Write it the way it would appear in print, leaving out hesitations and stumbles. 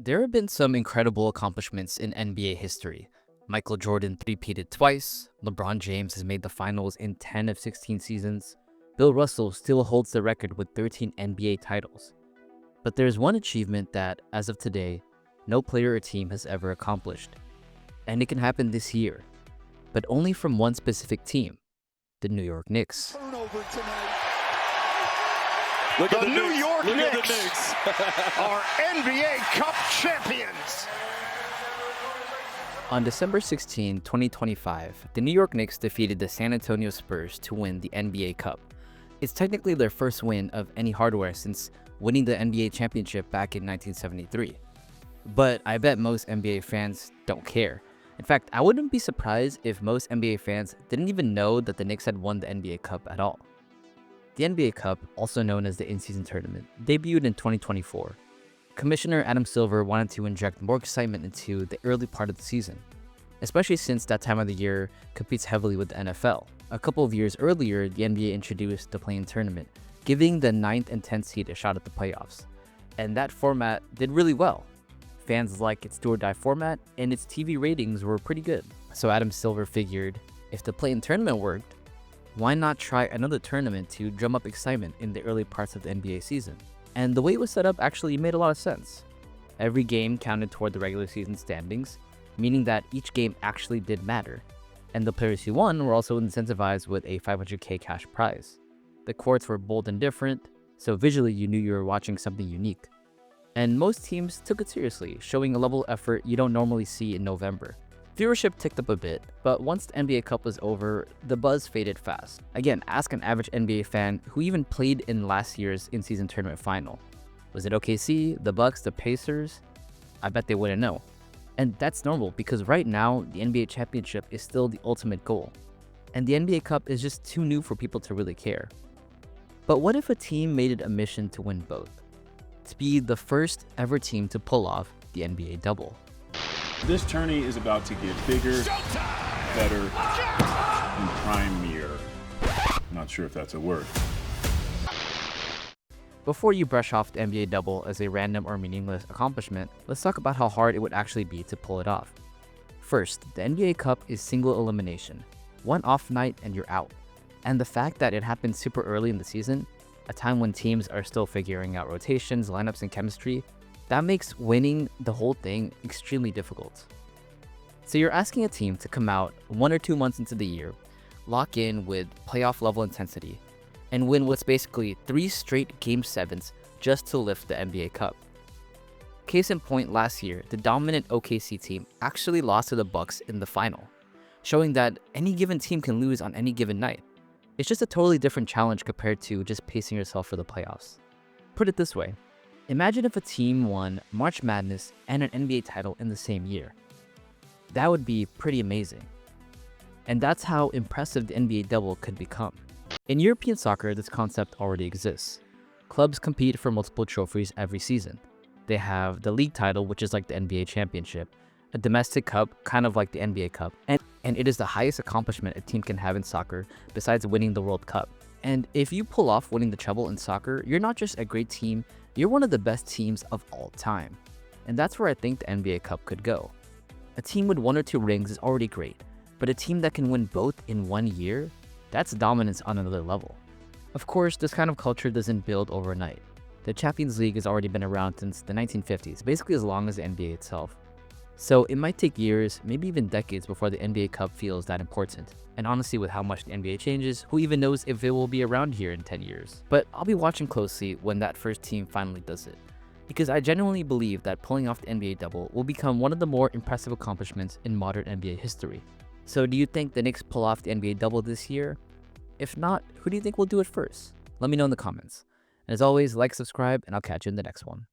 There have been some incredible accomplishments in NBA history. Michael Jordan three-peated twice, LeBron James has made the finals in 10 of 16 seasons, Bill Russell still holds the record with 13 NBA titles. But there's one achievement that, as of today, no player or team has ever accomplished. And it can happen this year, but only from one specific team, the New York Knicks. Turnover tonight. Look at The New York Look at the Knicks Knicks. are NBA Cup champions. On December 16, 2025, the New York Knicks defeated the San Antonio Spurs to win the NBA Cup. It's technically their first win of any hardware since winning the NBA championship back in 1973. But I bet most NBA fans don't care. In fact, I wouldn't be surprised if most NBA fans didn't even know that the Knicks had won the NBA Cup at all. The NBA Cup, also known as the in-season tournament, debuted in 2024. Commissioner Adam Silver wanted to inject more excitement into the early part of the season, especially since that time of the year competes heavily with the NFL. A couple of years earlier, the NBA introduced the play-in tournament, giving the 9th and 10th seed a shot at the playoffs. And that format did really well. Fans liked its do-or-die format, and its TV ratings were pretty good. So Adam Silver figured, if the play-in tournament worked, why not try another tournament to drum up excitement in the early parts of the NBA season? And the way it was set up actually made a lot of sense. Every game counted toward the regular season standings, meaning that each game actually did matter. And the players who won were also incentivized with a $500K cash prize. The courts were bold and different, so visually you knew you were watching something unique. And most teams took it seriously, showing a level of effort you don't normally see in November. Viewership ticked up a bit, but once the NBA Cup was over, the buzz faded fast. Again, ask an average NBA fan who even played in last year's in-season tournament final. Was it OKC, the Bucks, the Pacers? I bet they wouldn't know. And that's normal because right now, the NBA championship is still the ultimate goal. And the NBA Cup is just too new for people to really care. But what if a team made it a mission to win both? To be the first ever team to pull off the NBA double. This tourney is about to get bigger, better, and primier. Not sure if that's a word. Before you brush off the NBA double as a random or meaningless accomplishment, let's talk about how hard it would actually be to pull it off. First, the NBA Cup is single elimination. One off night and you're out. And the fact that it happened super early in the season, a time when teams are still figuring out rotations, lineups, and chemistry, that makes winning the whole thing extremely difficult. So you're asking a team to come out 1 or 2 months into the year, lock in with playoff level intensity, and win what's basically 3 straight Game 7s just to lift the NBA Cup. Case in point, last year, the dominant OKC team actually lost to the Bucks in the final, showing that any given team can lose on any given night. It's just a totally different challenge compared to just pacing yourself for the playoffs. Put it this way. Imagine if a team won March Madness and an NBA title in the same year. That would be pretty amazing. And that's how impressive the NBA double could become. In European soccer, this concept already exists. Clubs compete for multiple trophies every season. They have the league title, which is like the NBA championship, a domestic cup, kind of like the NBA Cup, and it is the highest accomplishment a team can have in soccer besides winning the World Cup. And if you pull off winning the treble in soccer, you're not just a great team, you're one of the best teams of all time. And that's where I think the NBA Cup could go. A team with 1 or 2 rings is already great, but a team that can win both in 1 year, that's dominance on another level. Of course, this kind of culture doesn't build overnight. The Champions League has already been around since the 1950s, basically as long as the NBA itself. So it might take years, maybe even decades before the NBA Cup feels that important. And honestly, with how much the NBA changes, who even knows if it will be around here in 10 years. But I'll be watching closely when that first team finally does it. Because I genuinely believe that pulling off the NBA double will become one of the more impressive accomplishments in modern NBA history. So do you think the Knicks pull off the NBA double this year? If not, who do you think will do it first? Let me know in the comments. And as always, like, subscribe, and I'll catch you in the next one.